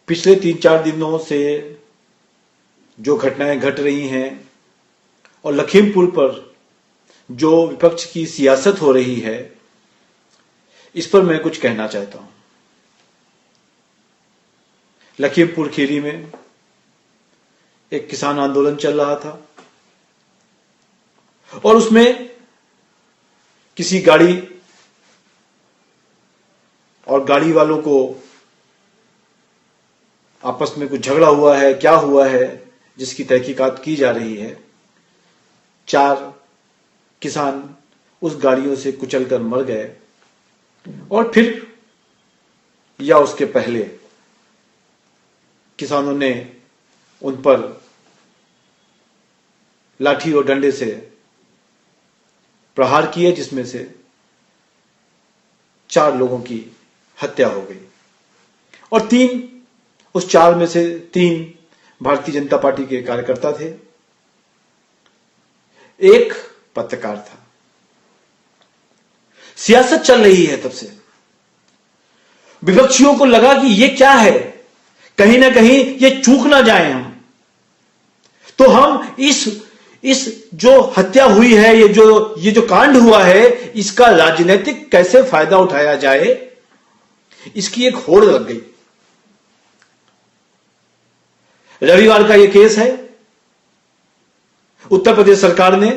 पिछले 3-4 दिनों से जो घटनाएं घट रही हैं और लखीमपुर पर जो विपक्ष की सियासत हो रही है, इस पर मैं कुछ कहना चाहता हूं। लखीमपुर खीरी में एक किसान आंदोलन चल रहा था और उसमें किसी गाड़ी और गाड़ी वालों को आपस में कुछ झगड़ा हुआ है, क्या हुआ है, जिसकी तहकीकात की जा रही है। 4 किसान उस गाड़ियों से कुचलकर मर गए और फिर या उसके पहले किसानों ने उन पर लाठी और डंडे से प्रहार किए, जिसमें से 4 लोगों की हत्या हो गई और उस 4 में से 3 भारतीय जनता पार्टी के कार्यकर्ता थे, एक पत्रकार था। सियासत चल रही है तब से। विपक्षियों को लगा कि ये क्या है, कहीं ना कहीं ये चूक ना जाए हम, तो हम इस जो हत्या हुई है, ये जो कांड हुआ है, इसका राजनीतिक कैसे फायदा उठाया जाए, इसकी एक होड़ लग गई। रविवार का यह केस है। उत्तर प्रदेश सरकार ने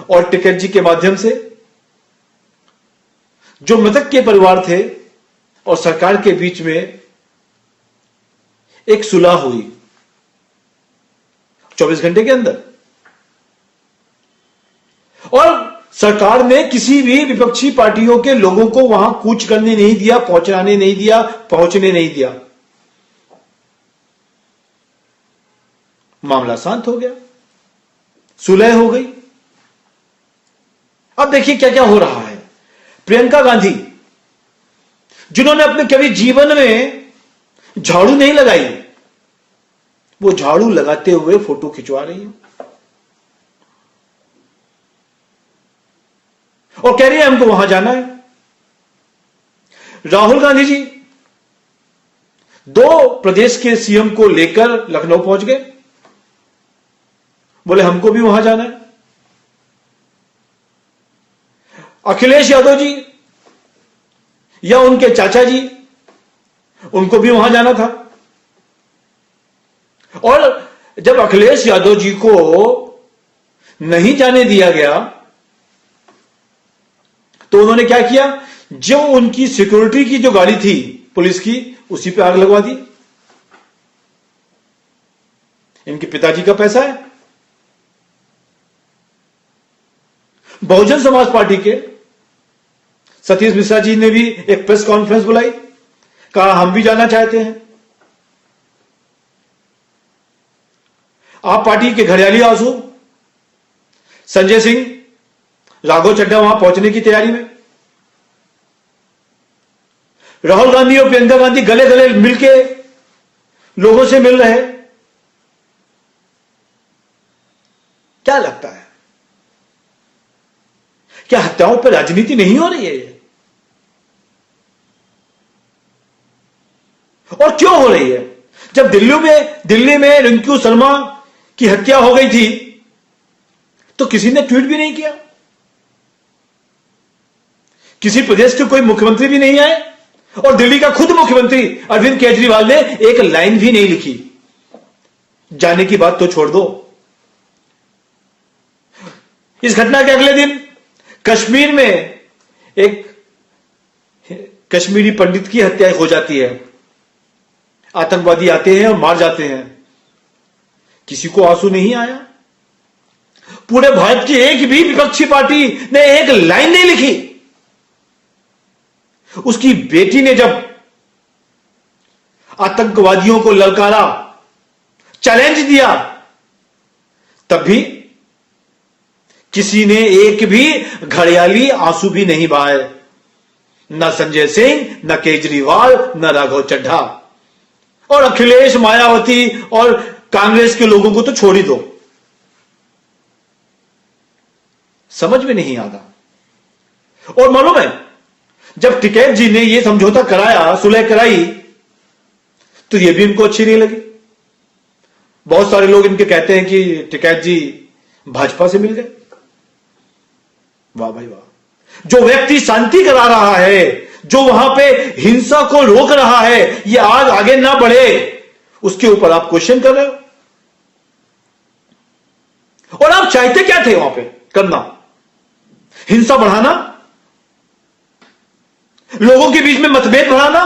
और टिकैत जी के माध्यम से जो मृतक के परिवार थे और सरकार के बीच में एक सुलह हुई 24 घंटे के अंदर, और सरकार ने किसी भी विपक्षी पार्टियों के लोगों को वहां कूच करने नहीं दिया, पहुंचने नहीं दिया। मामला शांत हो गया, सुलह हो गई। अब देखिए क्या क्या हो रहा है। प्रियंका गांधी, जिन्होंने अपने कभी जीवन में झाड़ू नहीं लगाई, वो झाड़ू लगाते हुए फोटो खिंचवा रही है और कह रही है हमको वहां जाना है। राहुल गांधी जी 2 प्रदेश के सीएम को लेकर लखनऊ पहुंच गए, बोले हमको भी वहां जाना है। अखिलेश यादव जी या उनके चाचा जी, उनको भी वहां जाना था। और जब अखिलेश यादव जी को नहीं जाने दिया गया तो उन्होंने क्या किया, जो उनकी सिक्योरिटी की जो गाड़ी थी पुलिस की, उसी पे आग लगवा दी। इनके पिताजी का पैसा है। बहुजन समाज पार्टी के सतीश मिश्रा जी ने भी एक प्रेस कॉन्फ्रेंस बुलाई, कहा हम भी जाना चाहते हैं। आप पार्टी के घड़ियाली आंसू संजय सिंह, राघव चड्ढा वहां पहुंचने की तैयारी में। राहुल गांधी और प्रियंका गांधी गले गले मिलके लोगों से मिल रहे। क्या लगता है, क्या हत्याओं पर राजनीति नहीं हो रही है ये? और क्यों हो रही है? जब दिल्ली में रिंकू शर्मा की हत्या हो गई थी तो किसी ने ट्वीट भी नहीं किया, किसी प्रदेश के कोई मुख्यमंत्री भी नहीं आए और दिल्ली का खुद मुख्यमंत्री अरविंद केजरीवाल ने एक लाइन भी नहीं लिखी। जाने की बात तो छोड़ दो। इस घटना के अगले दिन कश्मीर में एक कश्मीरी पंडित की हत्या हो जाती है। आतंकवादी आते हैं और मार जाते हैं। किसी को आंसू नहीं आया। पूरे भारत की एक भी विपक्षी पार्टी ने एक लाइन नहीं लिखी। उसकी बेटी ने जब आतंकवादियों को ललकारा, चैलेंज दिया, तब भी किसी ने एक भी घड़ियाली आंसू भी नहीं बहाए। न संजय सिंह, न केजरीवाल, न राघव चड्ढा। और अखिलेश, मायावती और कांग्रेस के लोगों को तो छोड़ ही दो, समझ में नहीं आता। और मालूम है, जब टिकैत जी ने यह समझौता कराया, सुलह कराई, तो यह भी इनको अच्छी नहीं लगी। बहुत सारे लोग इनके कहते हैं कि टिकैत जी भाजपा से मिल गए। वाह भाई वाह। जो व्यक्ति शांति करा रहा है, जो वहां पे हिंसा को रोक रहा है, ये आज आगे ना बढ़े, उसके ऊपर आप क्वेश्चन कर रहे हो। और आप चाहते क्या थे वहां पे करना? हिंसा बढ़ाना, लोगों के बीच में मतभेद बढ़ाना,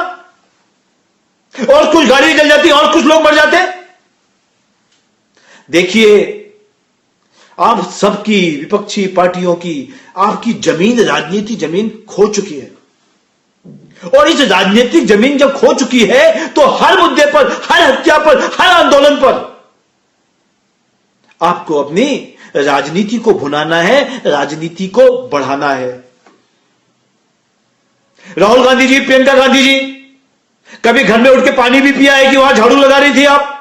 और कुछ गाड़ी जल जाती और कुछ लोग मर जाते। देखिए, आप सबकी विपक्षी पार्टियों की आपकी जमीन, राजनीति जमीन खो चुकी है। और इस राजनीतिक जमीन जब खो चुकी है तो हर मुद्दे पर, हर हत्या पर, हर आंदोलन पर आपको अपनी राजनीति को भुनाना है, राजनीति को बढ़ाना है। राहुल गांधी जी, प्रियंका गांधी जी, कभी घर में उठ के पानी भी पिया है कि वहां झाड़ू लगा रही थी आप?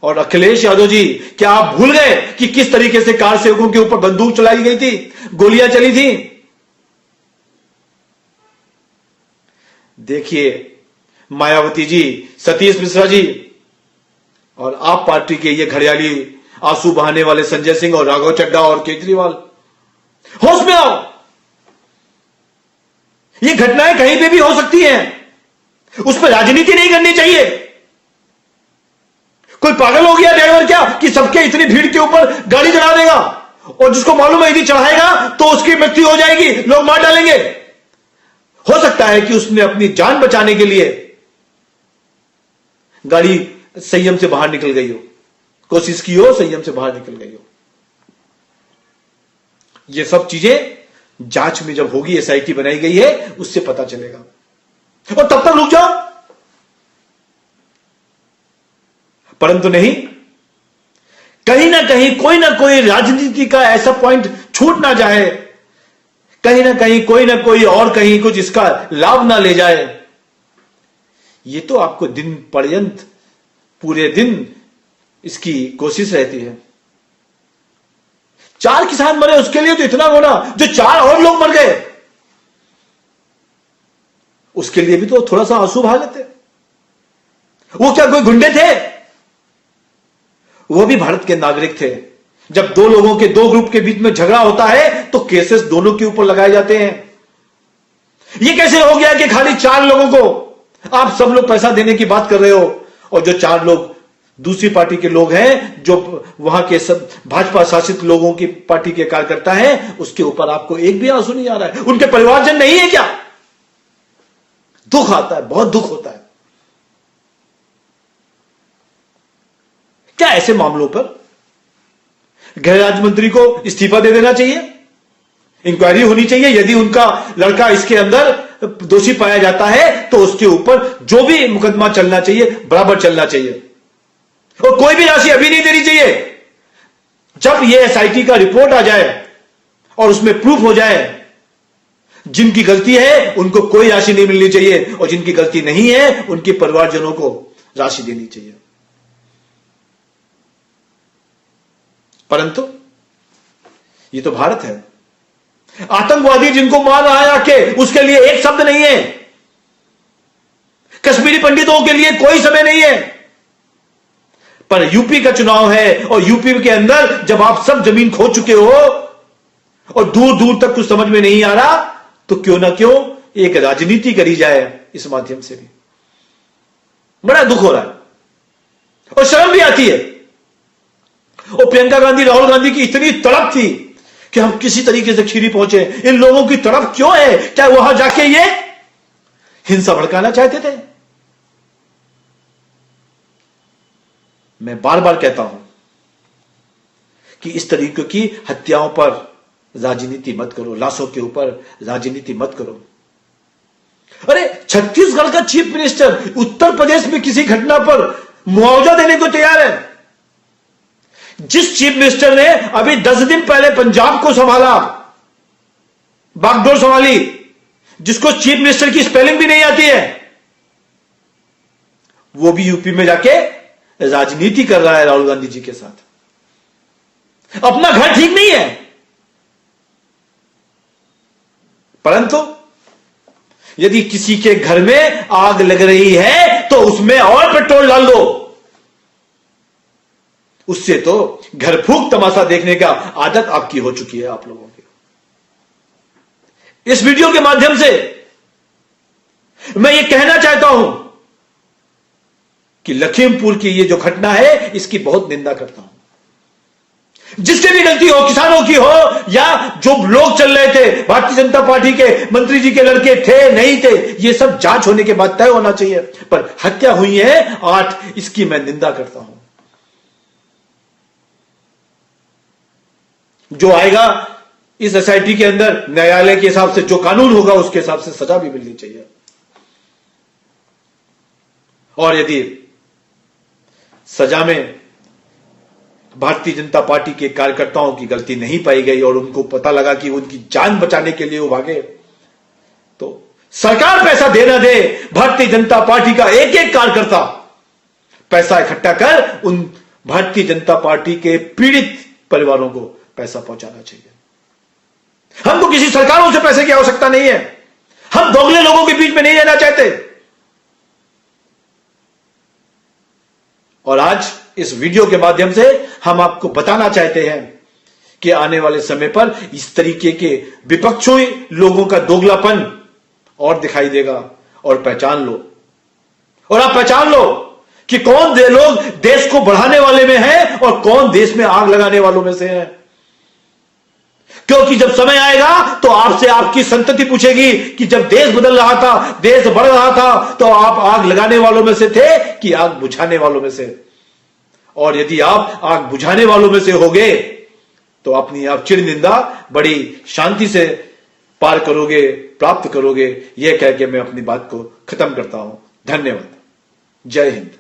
और अखिलेश यादव जी, क्या आप भूल गए कि किस तरीके से कार सेवकों के ऊपर बंदूक चलाई गई थी, गोलियां चली थी? देखिए मायावती जी, सतीश मिश्रा जी, और आप पार्टी के ये घड़ियाली आंसू बहाने वाले संजय सिंह और राघव चड्ढा और केजरीवाल, होश में आओ। ये घटनाएं कहीं पे भी हो सकती हैं, उस पर राजनीति नहीं करनी चाहिए। कोई पागल हो गया ड्राइवर क्या कि सबके इतनी भीड़ के ऊपर गाड़ी चढ़ा देगा, और जिसको मालूम है यदि चढ़ाएगा तो उसकी मृत्यु हो जाएगी, लोग मार डालेंगे। हो सकता है कि उसने अपनी जान बचाने के लिए गाड़ी संयम से बाहर निकल गई हो, कोशिश की हो, संयम से बाहर निकल गई हो। ये सब चीजें जांच में जब होगी, एसआईटी बनाई गई है, उससे पता चलेगा। और तब तक रुक जाओ। परंतु नहीं, कहीं ना कहीं कोई ना कोई राजनीति का ऐसा पॉइंट छूट ना जाए, कहीं ना कहीं कोई ना कोई और कहीं कुछ इसका लाभ ना ले जाए। ये तो आपको दिन पर्यंत, पूरे दिन इसकी कोशिश रहती है। 4 किसान मरे, उसके लिए तो इतना होना, जो 4 और लोग मर गए उसके लिए भी तो थोड़ा सा आंसू बहा लेते। वो क्या कोई गुंडे थे? वो भी भारत के नागरिक थे। जब 2 लोगों के, 2 ग्रुप के बीच में झगड़ा होता है तो केसेस दोनों के ऊपर लगाए जाते हैं। ये कैसे हो गया कि खाली 4 लोगों को आप सब लोग पैसा देने की बात कर रहे हो, और जो 4 लोग दूसरी पार्टी के लोग हैं, जो वहां के सब भाजपा शासित लोगों की पार्टी के कार्यकर्ता हैं, उसके ऊपर आपको एक भी आंसू नहीं आ रहा है? उनके परिवारजन नहीं है क्या? दुख आता है, बहुत दुख होता है। क्या ऐसे मामलों पर गृह राज्य मंत्री को इस्तीफा दे देना चाहिए? इंक्वायरी होनी चाहिए। यदि उनका लड़का इसके अंदर दोषी पाया जाता है तो उसके ऊपर जो भी मुकदमा चलना चाहिए बराबर चलना चाहिए, और कोई भी राशि अभी नहीं देनी चाहिए। जब यह एसआईटी का रिपोर्ट आ जाए और उसमें प्रूफ हो जाए जिनकी गलती है उनको कोई राशि नहीं मिलनी चाहिए, और जिनकी गलती नहीं है उनके परिवारजनों को राशि देनी चाहिए। परंतु ये तो भारत है। आतंकवादी जिनको मार रहा है आके, उसके लिए एक शब्द नहीं है। कश्मीरी पंडितों के लिए कोई समय नहीं है। पर यूपी का चुनाव है, और यूपी के अंदर जब आप सब जमीन खो चुके हो और दूर दूर तक कुछ समझ में नहीं आ रहा, तो क्यों ना क्यों एक राजनीति करी जाए इस माध्यम से भी। बड़ा दुख हो रहा है और शर्म भी आती है। और प्रियंका गांधी, राहुल गांधी की इतनी तड़प थी कि हम किसी तरीके से खीरी पहुंचे। इन लोगों की तड़प क्यों है? क्या वहां जाके ये हिंसा भड़काना चाहते थे? मैं बार बार कहता हूं कि इस तरीके की हत्याओं पर राजनीति मत करो, लाशों के ऊपर राजनीति मत करो। अरे छत्तीसगढ़ का चीफ मिनिस्टर उत्तर प्रदेश में किसी घटना पर मुआवजा देने को तैयार है। जिस चीफ मिनिस्टर ने अभी 10 दिन पहले पंजाब को संभाला, बागडोर संभाली, जिसको चीफ मिनिस्टर की स्पेलिंग भी नहीं आती है, वो भी यूपी में जाके राजनीति कर रहा है राहुल गांधी जी के साथ। अपना घर ठीक नहीं है। परंतु यदि किसी के घर में आग लग रही है तो उसमें और पेट्रोल डाल दो। उससे तो घर फूंक तमाशा देखने का आदत आपकी हो चुकी है आप लोगों की। इस वीडियो के माध्यम से मैं ये कहना चाहता हूं कि लखीमपुर की ये जो घटना है इसकी बहुत निंदा करता हूं। जिससे भी गलती हो, किसानों की हो या जो लोग चल रहे थे, भारतीय जनता पार्टी के मंत्री जी के लड़के थे नहीं थे, ये सब जांच होने के बाद तय होना चाहिए। पर हत्या हुई है 8, इसकी मैं निंदा करता हूं। जो आएगा इस एसआईटी के अंदर, न्यायालय के हिसाब से जो कानून होगा उसके हिसाब से सजा भी मिलनी चाहिए। और यदि सजा में भारतीय जनता पार्टी के कार्यकर्ताओं की गलती नहीं पाई गई और उनको पता लगा कि उनकी जान बचाने के लिए वो भागे, तो सरकार पैसा देना दे, भारतीय जनता पार्टी का एक एक कार्यकर्ता पैसा इकट्ठा कर उन भारतीय जनता पार्टी के पीड़ित परिवारों को पैसा पहुंचाना चाहिए। हमको किसी सरकारों से पैसे की आवश्यकता नहीं है। हम दोगले लोगों के बीच में नहीं रहना चाहते। और आज इस वीडियो के माध्यम से हम आपको बताना चाहते हैं कि आने वाले समय पर इस तरीके के विपक्षी लोगों का दोगलापन और दिखाई देगा। और पहचान लो, और आप पहचान लो कि कौन लोग देश को बढ़ाने वाले में हैं और कौन देश में आग लगाने वालों में से हैं। क्योंकि जब समय आएगा तो आपसे आपकी संतति पूछेगी कि जब देश बदल रहा था, देश बढ़ रहा था, तो आप आग लगाने वालों में से थे कि आग बुझाने वालों में से। और यदि आप आग बुझाने वालों में से होगे तो अपनी आप चिर निंदा बड़ी शांति से पार करोगे, प्राप्त करोगे। यह कह के मैं अपनी बात को खत्म करता हूं। धन्यवाद। जय हिंद।